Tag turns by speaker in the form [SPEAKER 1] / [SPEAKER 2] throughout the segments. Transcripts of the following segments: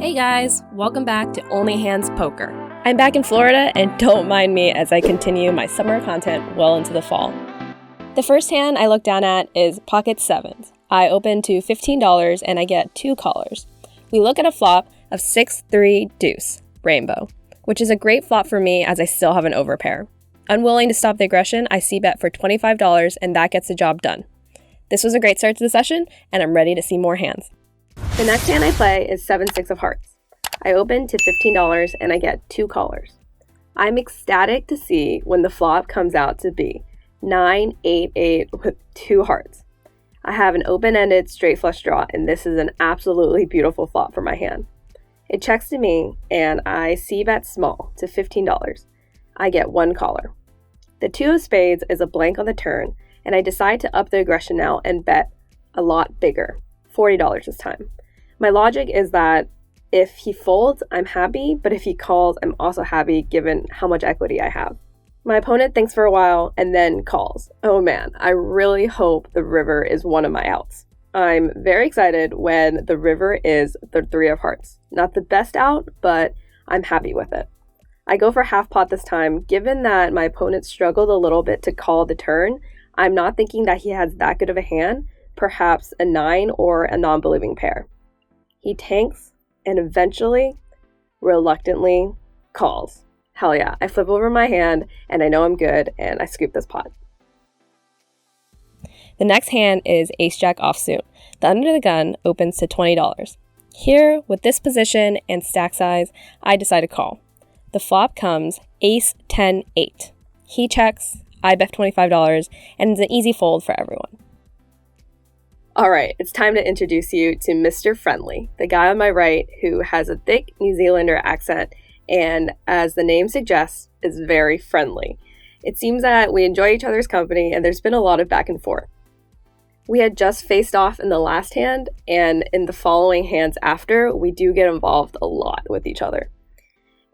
[SPEAKER 1] Hey guys, welcome back to Only Hands Poker. I'm back in Florida and don't mind me as I continue my summer content well into the fall. The first hand I look down at is pocket sevens. I open to $15 and I get 2 callers. We look at a flop of 6-3 deuce, rainbow, which is a great flop for me as I still have an overpair. Unwilling to stop the aggression, I c-bet for $25 and that gets the job done. This was a great start to the session and I'm ready to see more hands. The next hand I play is 7-6 of hearts. I open to $15 and I get 2 callers. I'm ecstatic to see when the flop comes out to be 9-8-8 with 2 hearts. I have an open-ended straight flush draw and this is an absolutely beautiful flop for my hand. It checks to me and I c-bet small to $15. I get 1 caller. The 2 of spades is a blank on the turn and I decide to up the aggression now and bet a lot bigger, $40 this time. My logic is that if he folds, I'm happy, but if he calls, I'm also happy given how much equity I have. My opponent thinks for a while and then calls. Oh man, I really hope the river is one of my outs. I'm very excited when the river is the 3 of hearts. Not the best out, but I'm happy with it. I go for half pot this time. Given that my opponent struggled a little bit to call the turn, I'm not thinking that he has that good of a hand, perhaps a 9 or a non-believing pair. He tanks and eventually, reluctantly, calls. Hell yeah, I flip over my hand and I know I'm good and I scoop this pot. The next hand is ace-jack offsuit. The under the gun opens to $20. Here, with this position and stack size, I decide to call. The flop comes ace-10-8. He checks, I bet $25, and it's an easy fold for everyone. Alright, it's time to introduce you to Mr. Friendly, the guy on my right who has a thick New Zealander accent and, as the name suggests, is very friendly. It seems that we enjoy each other's company and there's been a lot of back and forth. We had just faced off in the last hand, and in the following hands after, we do get involved a lot with each other.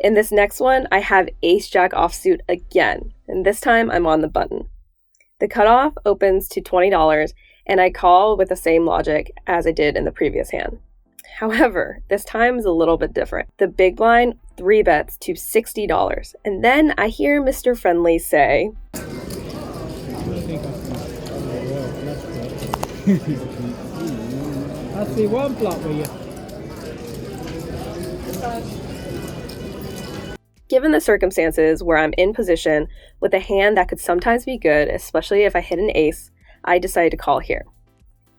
[SPEAKER 1] In this next one, I have ace-jack offsuit again, and this time I'm on the button. The cutoff opens to $20, and I call with the same logic as I did in the previous hand. However, this time is a little bit different. The big blind 3 bets to $60, and then I hear Mr. Friendly say,
[SPEAKER 2] I see one flop with you.
[SPEAKER 1] Given the circumstances where I'm in position with a hand that could sometimes be good, especially if I hit an ace, I decided to call here.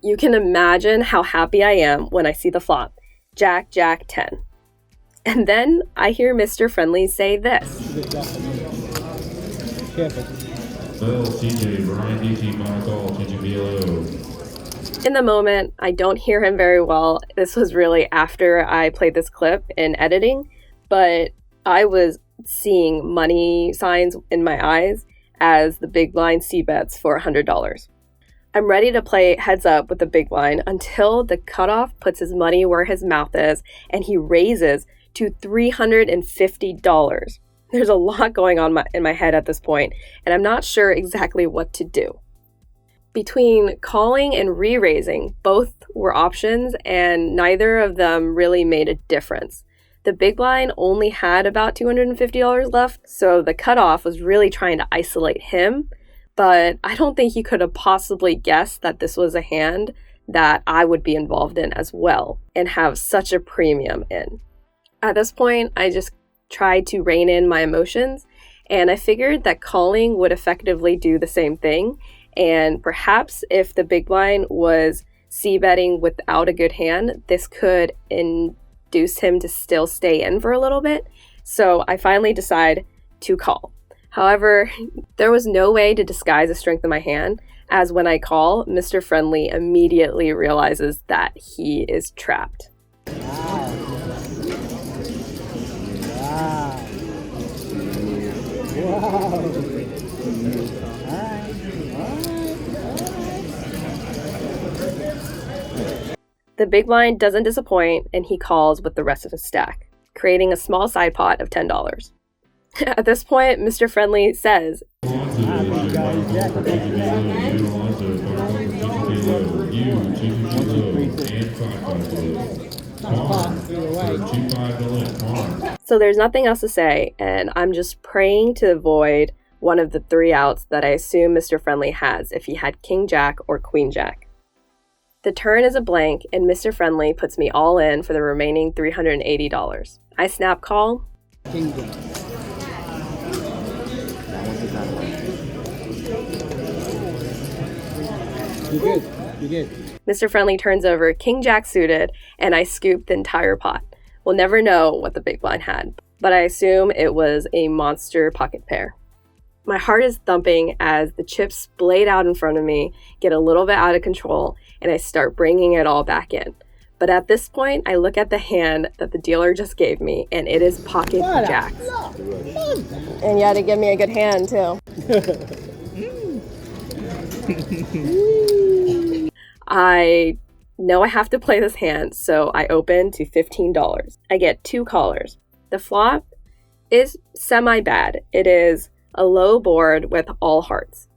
[SPEAKER 1] You can imagine how happy I am when I see the flop, Jack, Jack, 10. And then I hear Mr. Friendly say this. In the moment, I don't hear him very well. This was really after I played this clip in editing, but I was seeing money signs in my eyes as the big blind c-bets for $100. I'm ready to play heads up with the big blind until the cutoff puts his money where his mouth is and he raises to $350. There's a lot going on in my head at this point, and I'm not sure exactly what to do. Between calling and re-raising, both were options and neither of them really made a difference. The big blind only had about $250 left, so the cutoff was really trying to isolate him. But I don't think he could have possibly guessed that this was a hand that I would be involved in as well and have such a premium in. At this point, I just tried to rein in my emotions, and I figured that calling would effectively do the same thing, and perhaps if the big blind was c-betting without a good hand, this could induce him to still stay in for a little bit, so I finally decide to call. However, there was no way to disguise the strength of my hand, as when I call, Mr. Friendly immediately realizes that he is trapped.
[SPEAKER 2] Wow.
[SPEAKER 1] The big blind doesn't disappoint, and he calls with the rest of his stack, creating a small side pot of $10. At this point, Mr. Friendly says, So there's nothing else to say, and I'm just praying to avoid one of the three outs that I assume Mr. Friendly has if he had King Jack or Queen Jack. The turn is a blank, and Mr. Friendly puts me all in for the remaining $380. I snap call.
[SPEAKER 2] King Jack. You good. You good.
[SPEAKER 1] Mr. Friendly turns over King Jack suited, and I scoop the entire pot. We'll never know what the big blind had, but I assume it was a monster pocket pair. My heart is thumping as the chips splayed out in front of me get a little bit out of control, and I start bringing it all back in. But at this point, I look at the hand that the dealer just gave me, and it is pocket jacks. And you had to give me a good hand, too. I know I have to play this hand, so I open to $15. I get two callers. The flop is semi-bad. It is a low board with all hearts.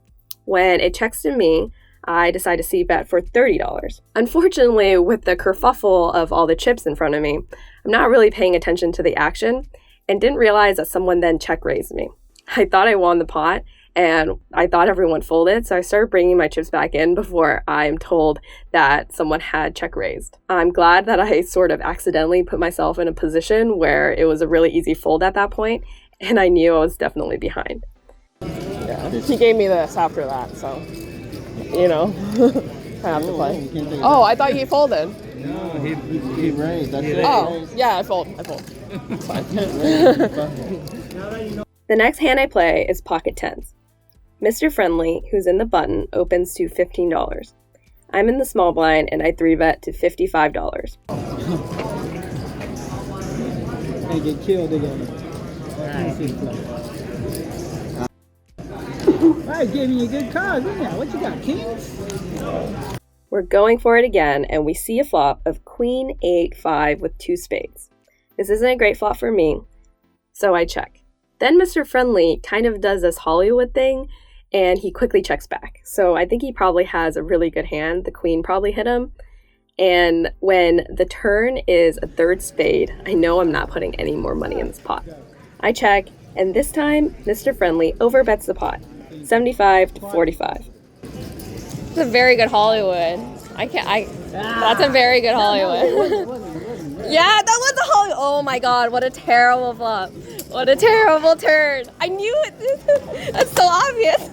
[SPEAKER 1] When it checks to me, I decide to c-bet for $30. Unfortunately, with the kerfuffle of all the chips in front of me, I'm not really paying attention to the action and didn't realize that someone then check-raised me. I thought I won the pot, and I thought everyone folded, so I started bringing my chips back in before I'm told that someone had check raised. I'm glad that I sort of accidentally put myself in a position where it was a really easy fold at that point, and I knew I was definitely behind. Yeah, he gave me this after that, so, you know, I have to play. Oh, I thought he folded.
[SPEAKER 2] No, he raised. That's it.
[SPEAKER 1] Oh, yeah, I fold. It's fine. The next hand I play is pocket tens. Mr. Friendly, who's in the button, opens to $15. I'm in the small blind, and I 3-bet to $55.
[SPEAKER 2] They get killed again. I gave you a good card, didn't I? What you got, kings?
[SPEAKER 1] We're going for it again, and we see a flop of Queen 8-5 with two spades. This isn't a great flop for me, so I check. Then Mr. Friendly kind of does this Hollywood thing, and he quickly checks back. So I think he probably has a really good hand. The queen probably hit him. And when the turn is a third spade, I know I'm not putting any more money in this pot. I check, and this time, Mr. Friendly overbets the pot, 75 to 45. It's a very good Hollywood. That's a very good Hollywood. Yeah, that was a Hollywood. Oh my God, what a terrible flop. What a terrible turn. I knew it. That's so obvious.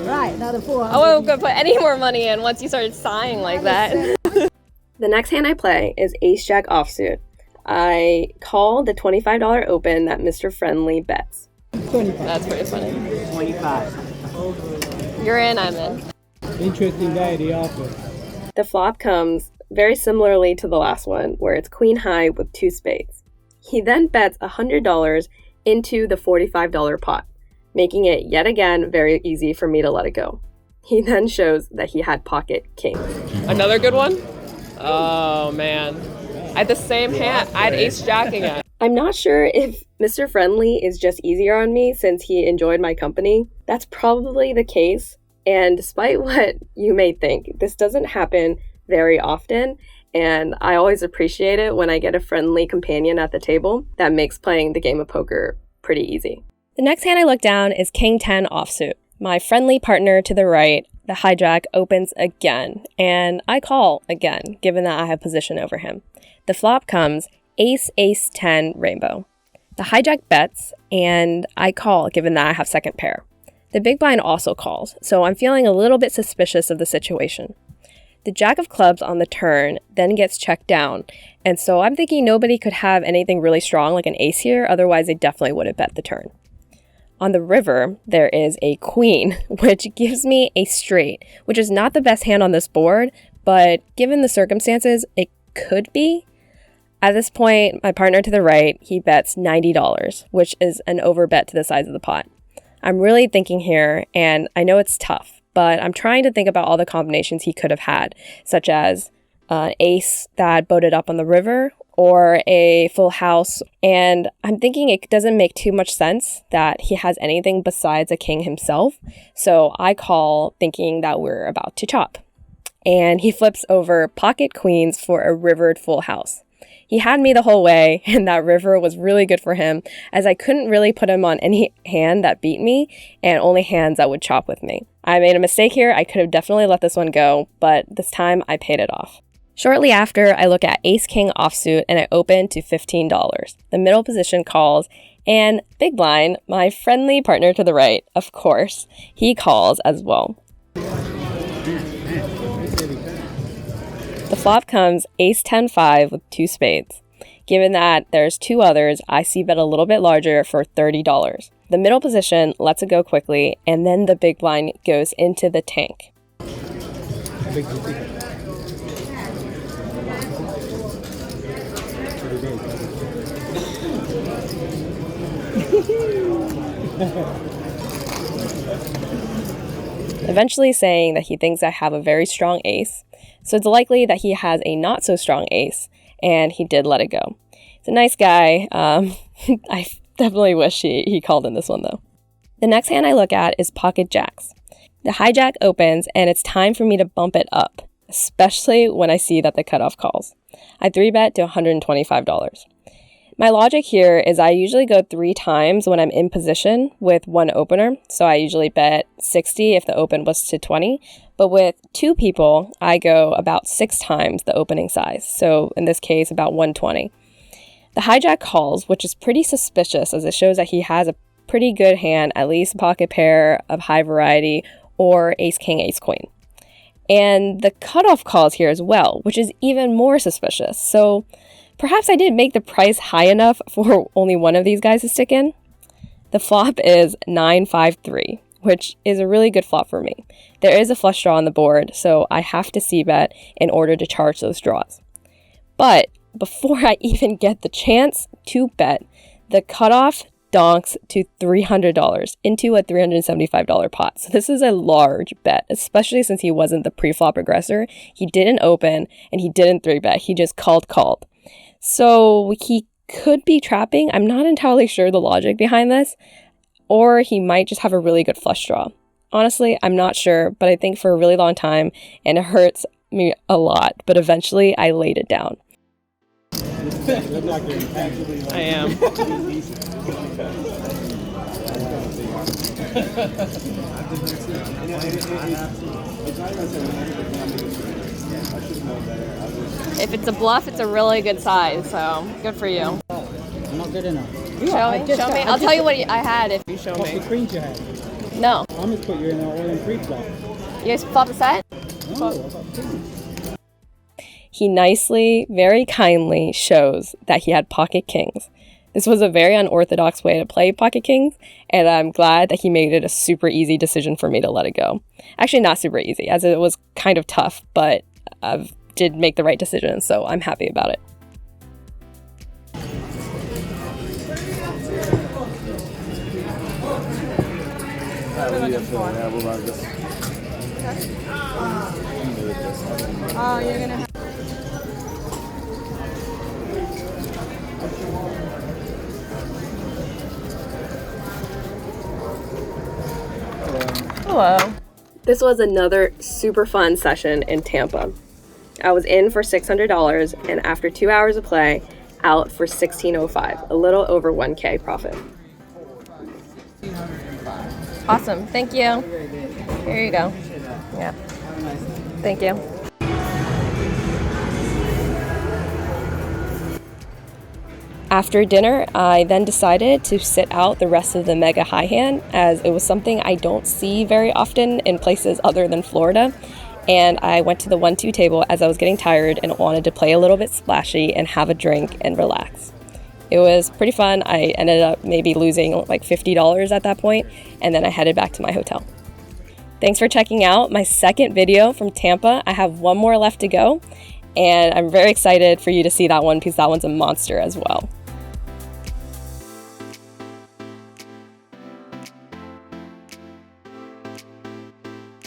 [SPEAKER 2] Right, now the 4.
[SPEAKER 1] I wasn't going to put any more money in once you started sighing like that. The next hand I play is Ace-Jack offsuit. I call the $25 open that Mr. Friendly bets.
[SPEAKER 2] 25.
[SPEAKER 1] That's pretty funny.
[SPEAKER 2] 25.
[SPEAKER 1] You're in, I'm in.
[SPEAKER 2] Interesting guy, the offer.
[SPEAKER 1] The flop comes very similarly to the last one, where it's queen high with two spades. He then bets $100 into the $45 pot, making it yet again very easy for me to let it go. He then shows that he had pocket kings. Another good one? Oh man. I had the same hand. I had ace-jack again. I'm not sure if Mr. Friendly is just easier on me since he enjoyed my company. That's probably the case. And despite what you may think, this doesn't happen very often. And I always appreciate it when I get a friendly companion at the table that makes playing the game of poker pretty easy. The next hand I look down is King 10 offsuit. My friendly partner to the right, the hijack, opens again, and I call again, given that I have position over him. The flop comes Ace, Ace, 10, rainbow. The hijack bets, and I call, given that I have second pair. The big blind also calls, so I'm feeling a little bit suspicious of the situation. The jack of clubs on the turn then gets checked down, and so I'm thinking nobody could have anything really strong like an ace here, otherwise they definitely would have bet the turn. On the river, there is a queen, which gives me a straight, which is not the best hand on this board, but given the circumstances, it could be. At this point, my partner to the right, he bets $90, which is an overbet to the size of the pot. I'm really thinking here, and I know it's tough, but I'm trying to think about all the combinations he could have had, such as an ace that boated up on the river, or a full house, and I'm thinking it doesn't make too much sense that he has anything besides a king himself, so I call thinking that we're about to chop. and he flips over pocket queens for a rivered full house. He had me the whole way, and that river was really good for him, as I couldn't really put him on any hand that beat me, and only hands that would chop with me. I made a mistake here. I could have definitely let this one go, but this time I paid it off. Shortly after, I look at ace-king offsuit, and I open to $15. The middle position calls, and big blind, my friendly partner to the right, of course, he calls as well. The flop comes ace-10-5 with 2 spades. Given that there's 2 others, I c-bet a little bit larger for $30. The middle position lets it go quickly, and then the big blind goes into the tank. Eventually saying that he thinks I have a very strong ace, so it's likely that he has a not so strong ace, and he did let it go. He's a nice guy. I definitely wish he called in this one though. The next hand I look at is pocket jacks. The hijack opens, and it's time for me to bump it up, especially when I see that the cutoff calls. I 3-bet to $125. My logic here is I usually go 3 times when I'm in position with one opener, so I usually bet 60 if the open was to 20, but with 2 people, I go about 6 times the opening size, so in this case, about 120. The hijack calls, which is pretty suspicious as it shows that he has a pretty good hand, at least pocket pair of high variety, or ace-king, ace-queen. And the cutoff calls here as well, which is even more suspicious, so perhaps I didn't make the price high enough for only one of these guys to stick in. The flop is 9-5-3, which is a really good flop for me. There is a flush draw on the board, so I have to c-bet in order to charge those draws. But before I even get the chance to bet, the cutoff donks to $300 into a $375 pot. So this is a large bet, especially since he wasn't the pre-flop aggressor. He didn't open and he didn't 3-bet. He just called. So he could be trapping. I'm not entirely sure the logic behind this, or he might just have a really good flush draw. Honestly, I'm not sure, but I think for a really long time, and it hurts me a lot, but eventually I laid it down.
[SPEAKER 3] I am.
[SPEAKER 1] If it's a bluff, it's a really good size, so good for you.
[SPEAKER 2] I'm not good enough.
[SPEAKER 1] Show me. I'll tell you what I had if you show
[SPEAKER 2] What's
[SPEAKER 1] me.
[SPEAKER 2] the queens you had?
[SPEAKER 1] No.
[SPEAKER 2] I'm going to put you in an all-in pre-flop.
[SPEAKER 1] You guys flop a set?
[SPEAKER 2] No, I got queens.
[SPEAKER 1] He nicely, very kindly shows that he had pocket kings. This was a very unorthodox way to play pocket kings, and I'm glad that he made it a super easy decision for me to let it go. Actually, not super easy, as it was kind of tough, but I did make the right decision, so I'm happy about it.
[SPEAKER 4] Oh, you're gonna have.
[SPEAKER 1] Hello. This was another super fun session in Tampa. I was in for $600, and after 2 hours of play, out for $1,605, a little over 1K profit. Awesome, thank you. Here you go. Yeah, thank you. After dinner, I then decided to sit out the rest of the mega high hand, as it was something I don't see very often in places other than Florida. And I went to the 1-2 table as I was getting tired and wanted to play a little bit splashy and have a drink and relax. It was pretty fun. I ended up maybe losing like $50 at that point, and then I headed back to my hotel. Thanks for checking out my second video from Tampa. I have one more left to go, and I'm very excited for you to see that one because that one's a monster as well.